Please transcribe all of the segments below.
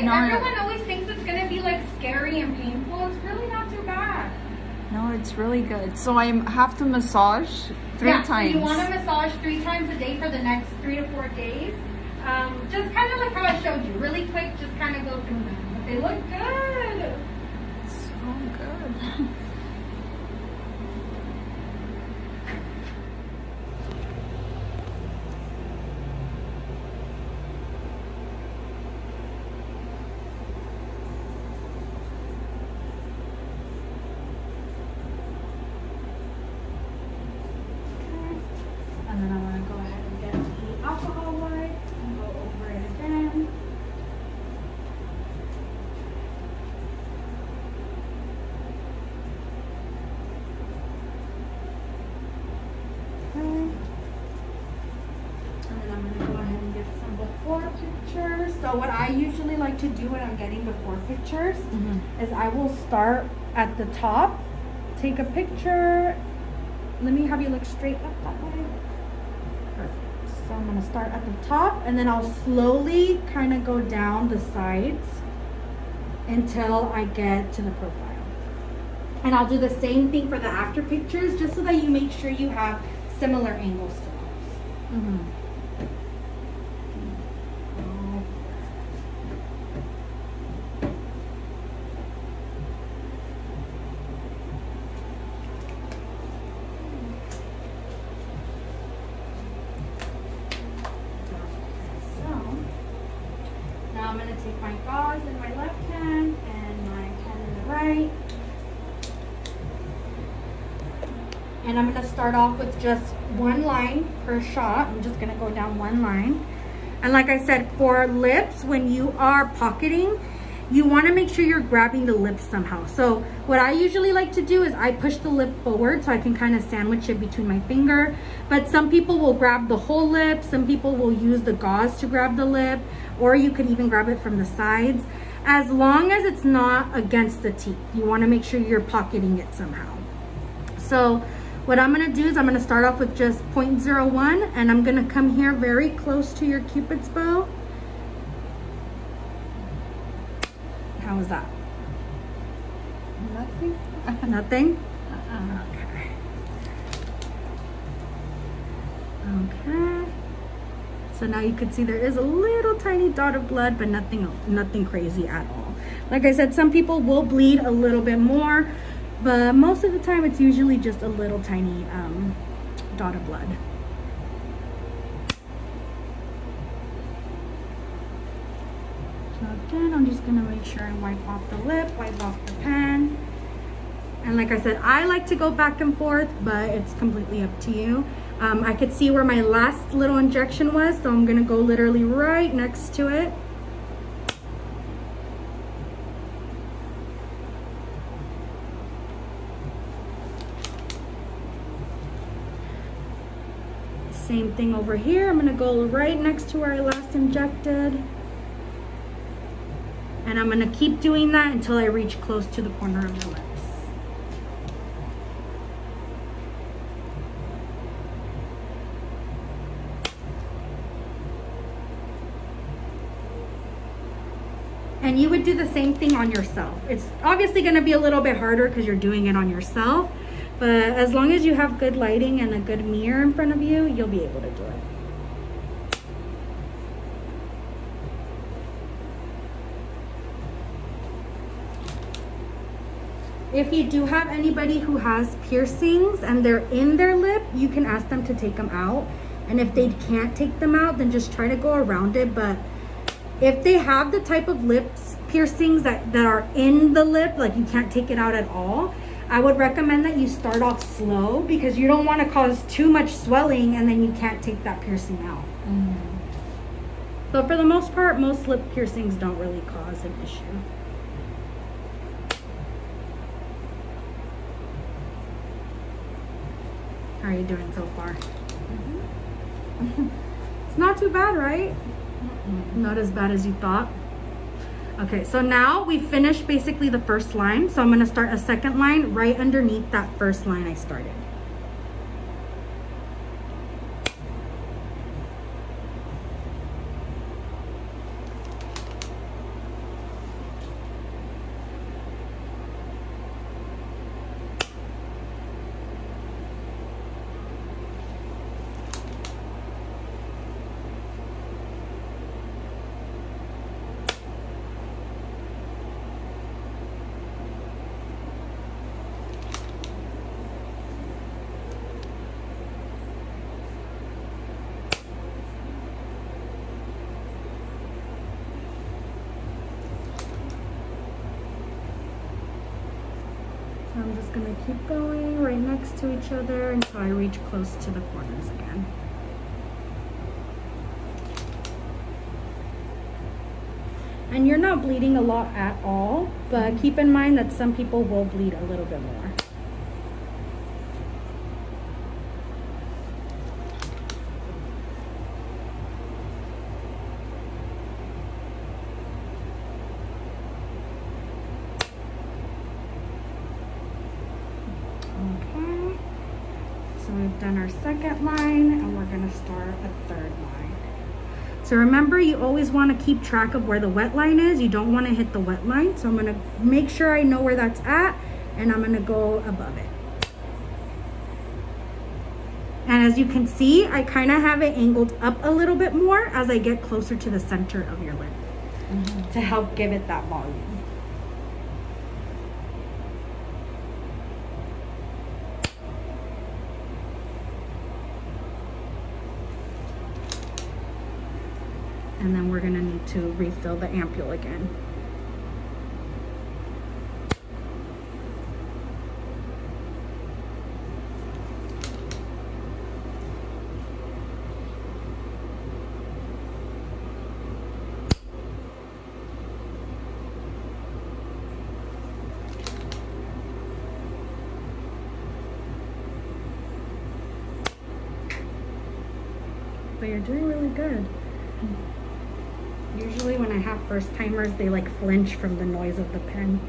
everyone always thinks it's gonna be like scary and painful. It's really not too bad. No, it's really good. So I have to massage three times. So you want to massage 3 times a day for the next 3 to 4 days. Just kind of like how I showed you. Really quick, just kind of go through them. But they look good. So good. And then I'm going to go ahead and get the alcohol wipe and go over it again. Okay. And then I'm going to go ahead and get some before pictures. So what I usually like to do when I'm getting before pictures is I will start at the top, take a picture. Let me have you look straight up that way. Perfect. So I'm going to start at the top and then I'll slowly kind of go down the sides until I get to the profile. And I'll do the same thing for the after pictures just so that you make sure you have similar angles to those. I'm going to take my gauze in my left hand and my pen in the right. And I'm going to start off with just one line per shot. I'm just going to go down one line. And like I said, for lips, when you are pocketing, you want to make sure you're grabbing the lips somehow. So what I usually like to do is I push the lip forward so I can kind of sandwich it between my finger. But some people will grab the whole lip. Some people will use the gauze to grab the lip. Or you could even grab it from the sides. As long as it's not against the teeth. You want to make sure you're pocketing it somehow. So what I'm going to do is I'm going to start off with just 0.01. And I'm going to come here very close to your Cupid's bow. How was that? Nothing. Nothing? Okay. So now you can see there is a little tiny dot of blood, but nothing crazy at all. Like I said, some people will bleed a little bit more, but most of the time it's usually just a little tiny dot of blood. So again, I'm just gonna make sure I wipe off the lip, wipe off the pen. And like I said, I like to go back and forth, but it's completely up to you. I could see where my last little injection was, so I'm gonna go literally right next to it. Same thing over here. I'm gonna go right next to where I last injected. And I'm gonna keep doing that until I reach close to the corner of the lips. And you would do the same thing on yourself. It's obviously gonna be a little bit harder because you're doing it on yourself, but as long as you have good lighting and a good mirror in front of you, you'll be able to do it. If you do have anybody who has piercings and they're in their lip, you can ask them to take them out. And if they can't take them out, then just try to go around it. But if they have the type of lips piercings that are in the lip, like you can't take it out at all, I would recommend that you start off slow because you don't want to cause too much swelling and then you can't take that piercing out. So for the most part, most lip piercings don't really cause an issue. How are you doing so far? It's not too bad, right? Not as bad as you thought. Okay, so now we finished basically the first line. So I'm going to start a second line right underneath that first line I started. I'm just gonna keep going right next to each other until I reach close to the corners again. And you're not bleeding a lot at all, but keep in mind that some people will bleed a little bit more. Okay, so we've done our second line and we're gonna start a third line. So remember, you always want to keep track of where the wet line is. You don't want to hit the wet line. So I'm going to make sure I know where that's at, and I'm going to go above it. And as you can see, I kind of have it angled up a little bit more as I get closer to the center of your lip to help give it that volume. And then we're gonna need to refill the ampule again. But you're doing really good. Usually when I have first timers, they like flinch from the noise of the pen.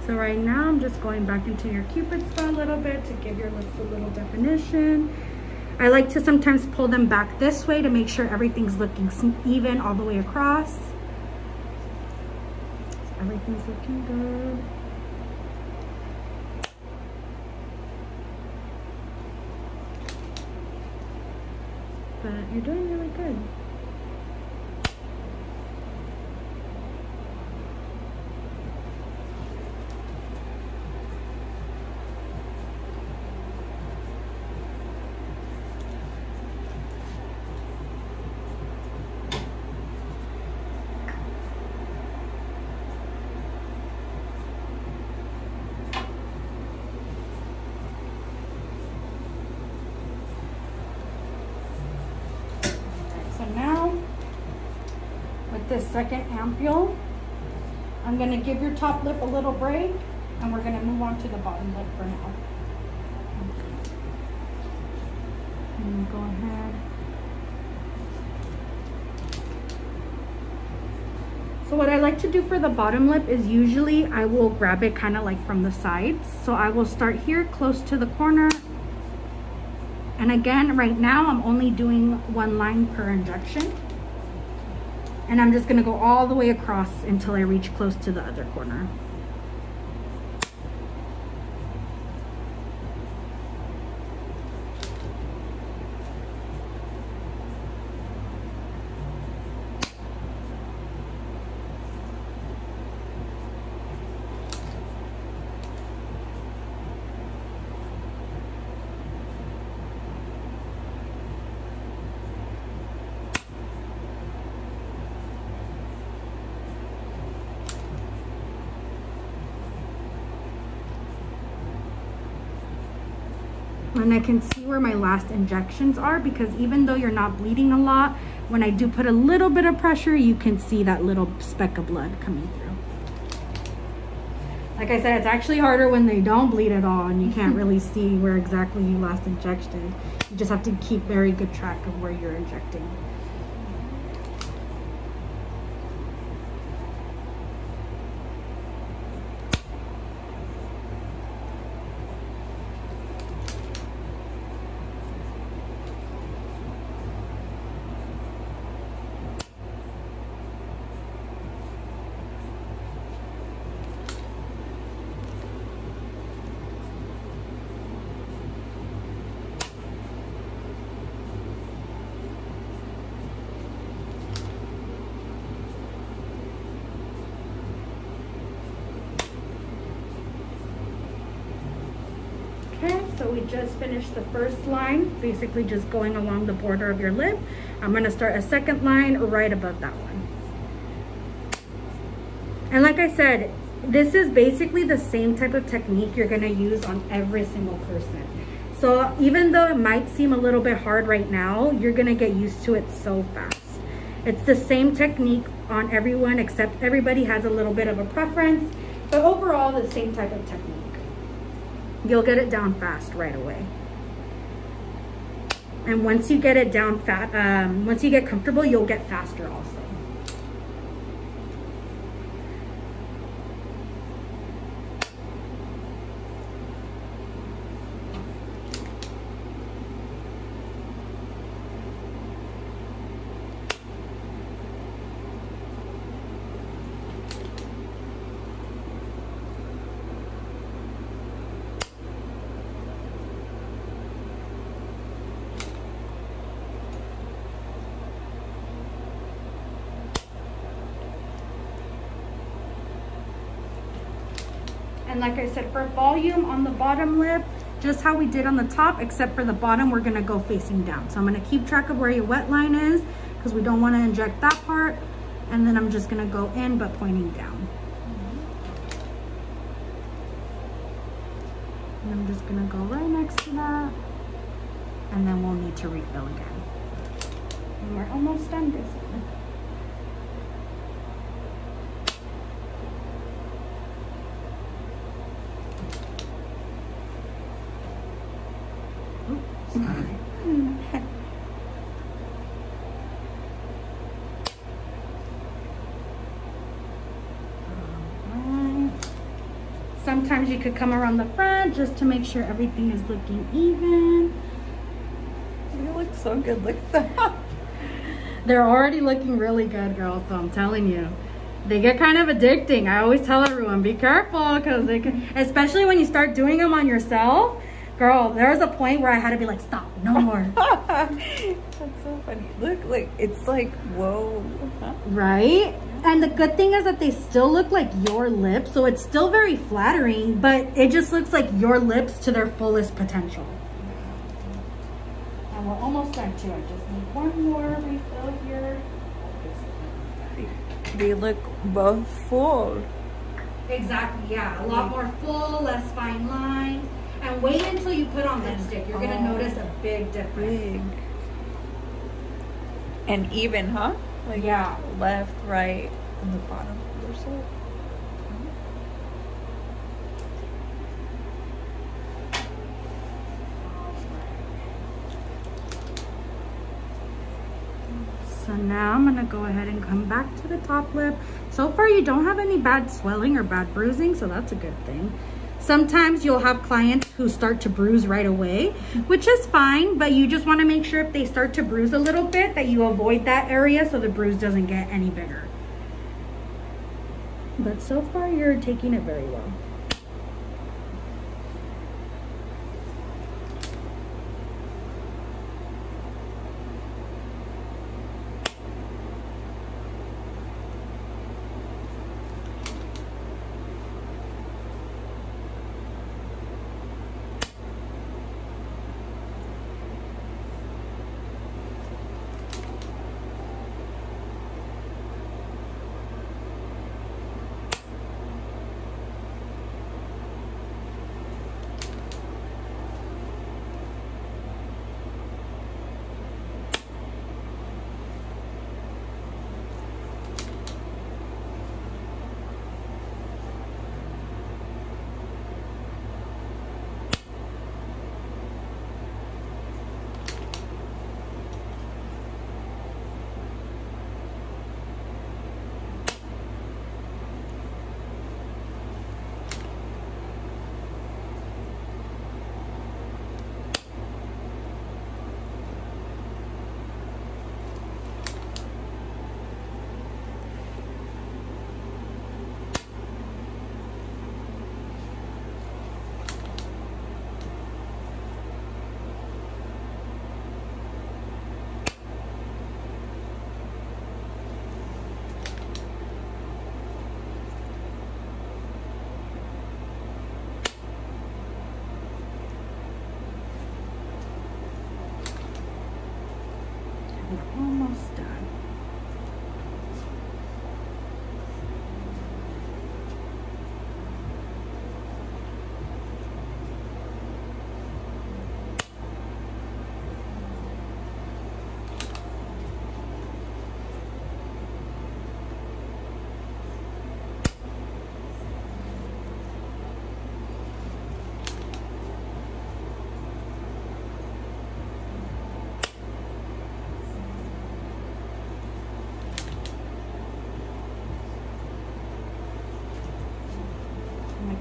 So right now I'm just going back into your Cupid's bow a little bit to give your lips a little definition. I like to sometimes pull them back this way to make sure everything's looking even all the way across. So everything's looking good. But you're doing really good. This second ampule, I'm going to give your top lip a little break, and we're going to move on to the bottom lip for now. And go ahead. So what I like to do for the bottom lip is usually I will grab it kind of like from the sides. So I will start here close to the corner. And again, right now I'm only doing one line per injection. And I'm just gonna go all the way across until I reach close to the other corner. And I can see where my last injections are, because even though you're not bleeding a lot, when I do put a little bit of pressure, you can see that little speck of blood coming through. Like I said, it's actually harder when they don't bleed at all and you can't really see where exactly you last injected. You just have to keep very good track of where you're injecting. So we just finished the first line, basically just going along the border of your lip. I'm gonna start a second line right above that one. And like I said, this is basically the same type of technique you're gonna use on every single person. So even though it might seem a little bit hard right now, you're gonna get used to it so fast. It's the same technique on everyone, except everybody has a little bit of a preference, but overall the same type of technique. You'll get it down fast right away. And once you get it down once you get comfortable, you'll get faster also. And like I said, for volume on the bottom lip, just how we did on the top, except for the bottom, we're gonna go facing down. So I'm gonna keep track of where your wet line is because we don't wanna inject that part. And then I'm just gonna go in, but pointing down. And I'm just gonna go right next to that. And then we'll need to refill again. And we're almost done this one. Sometimes you could come around the front just to make sure everything is looking even. You look so good. Look at that. They're already looking really good, girls, so I'm telling you. They get kind of addicting. I always tell everyone, be careful, because they can, especially when you start doing them on yourself. Girl, there was a point where I had to be like, stop, no more. That's so funny. Look, like, it's like, whoa. Huh? Right? And the good thing is that they still look like your lips, so it's still very flattering, but it just looks like your lips to their fullest potential. And we're almost done too. I just need one more refill here. They look both full. Exactly, yeah. A lot more full, less fine lines. And wait until you put on lipstick. You're gonna notice a big difference. Big. And even, huh? Like, yeah. Left, right, and the bottom. They're so... So now I'm gonna go ahead and come back to the top lip. So far you don't have any bad swelling or bad bruising, so that's a good thing. Sometimes you'll have clients who start to bruise right away, which is fine, but you just wanna make sure if they start to bruise a little bit that you avoid that area so the bruise doesn't get any bigger. But so far you're taking it very well.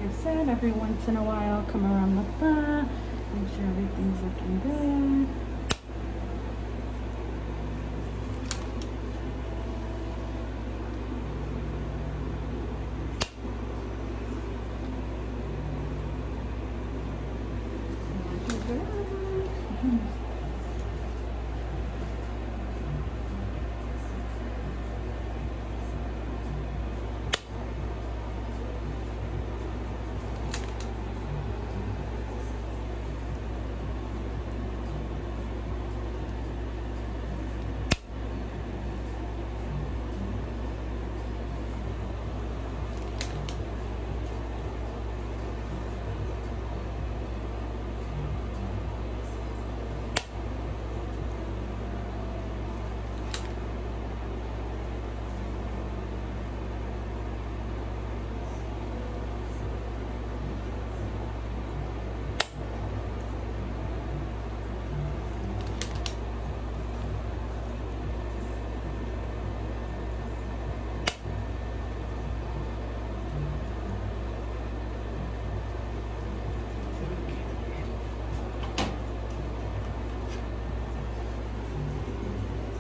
I said, every once in a while, come around the front, make sure everything's looking good.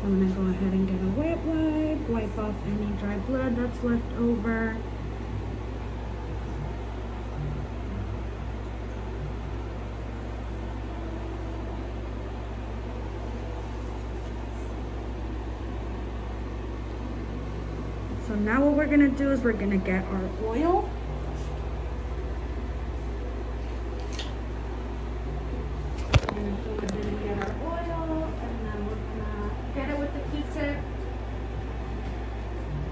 I'm gonna go ahead and get a wet wipe off any dry blood that's left over. So now what we're gonna do is we're gonna get our oil.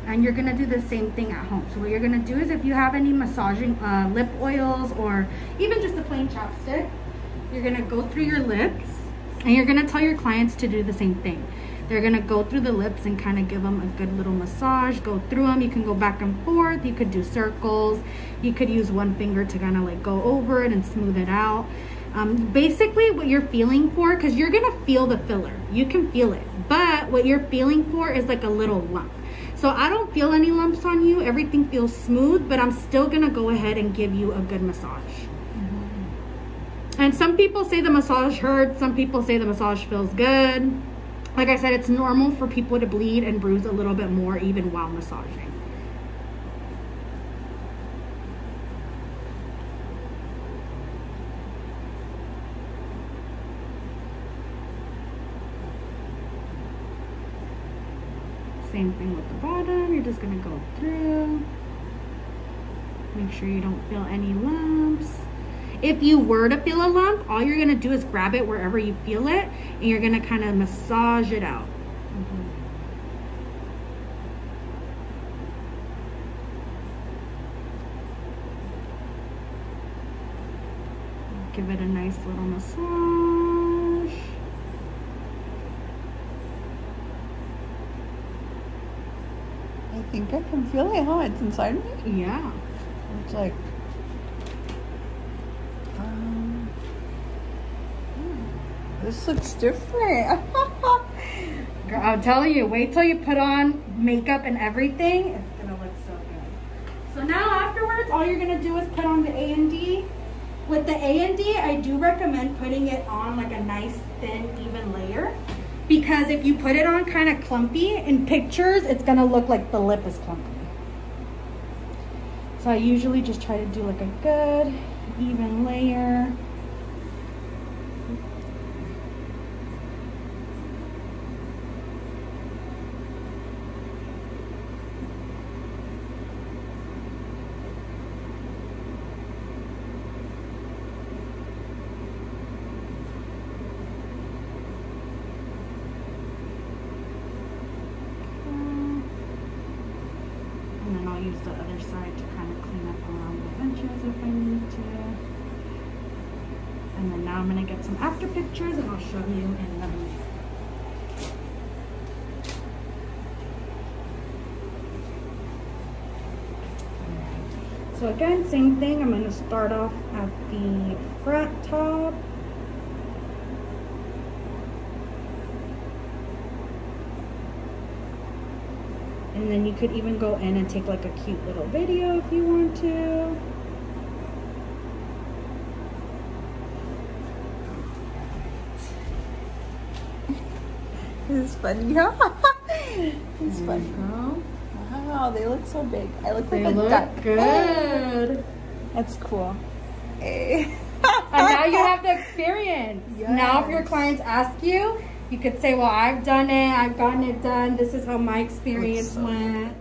And you're gonna do the same thing at home. So what you're gonna do is, if you have any massaging lip oils or even just a plain chapstick, you're gonna go through your lips and you're gonna tell your clients to do the same thing. They're gonna go through the lips and kind of give them a good little massage, go through them. You can go back and forth, you could do circles, you could use one finger to kind of like go over it and smooth it out. Basically what you're feeling for, because you're gonna feel the filler, you can feel it, but what you're feeling for is like a little lump. So I don't feel any lumps on you, everything feels smooth, but I'm still gonna go ahead and give you a good massage. And some people say the massage hurts, some people say the massage feels good. Like I said, it's normal for people to bleed and bruise a little bit more even while massaging. Same thing with the bottom, you're just gonna go through. Make sure you don't feel any lumps. If you were to feel a lump, all you're gonna do is grab it wherever you feel it, and you're gonna kind of massage it out. Give it a nice little massage. I think I can feel it, huh? It's inside me? Yeah. It's like... this looks different. Girl, I'm telling you, wait till you put on makeup and everything. It's gonna look so good. So now afterwards, all you're gonna do is put on the A&D. With the A&D, I do recommend putting it on like a nice, thin, even layer. Because if you put it on kind of clumpy in pictures, it's gonna look like the lip is clumpy. So I usually just try to do like a good, even layer. And then I'll use the other side to kind of clean up around the edges if I need to. And then now I'm going to get some after pictures and I'll show you in the mirror. So again, same thing. I'm going to start off at the front top. And then you could even go in and take like a cute little video if you want to. It's funny, huh? It's funny. Wow, they look so big. I look like a duck. Good. That's cool. Hey. And now you have the experience. Yes. Now if your clients ask you, you could say, well, I've done it. I've gotten it done. This is how my experience went.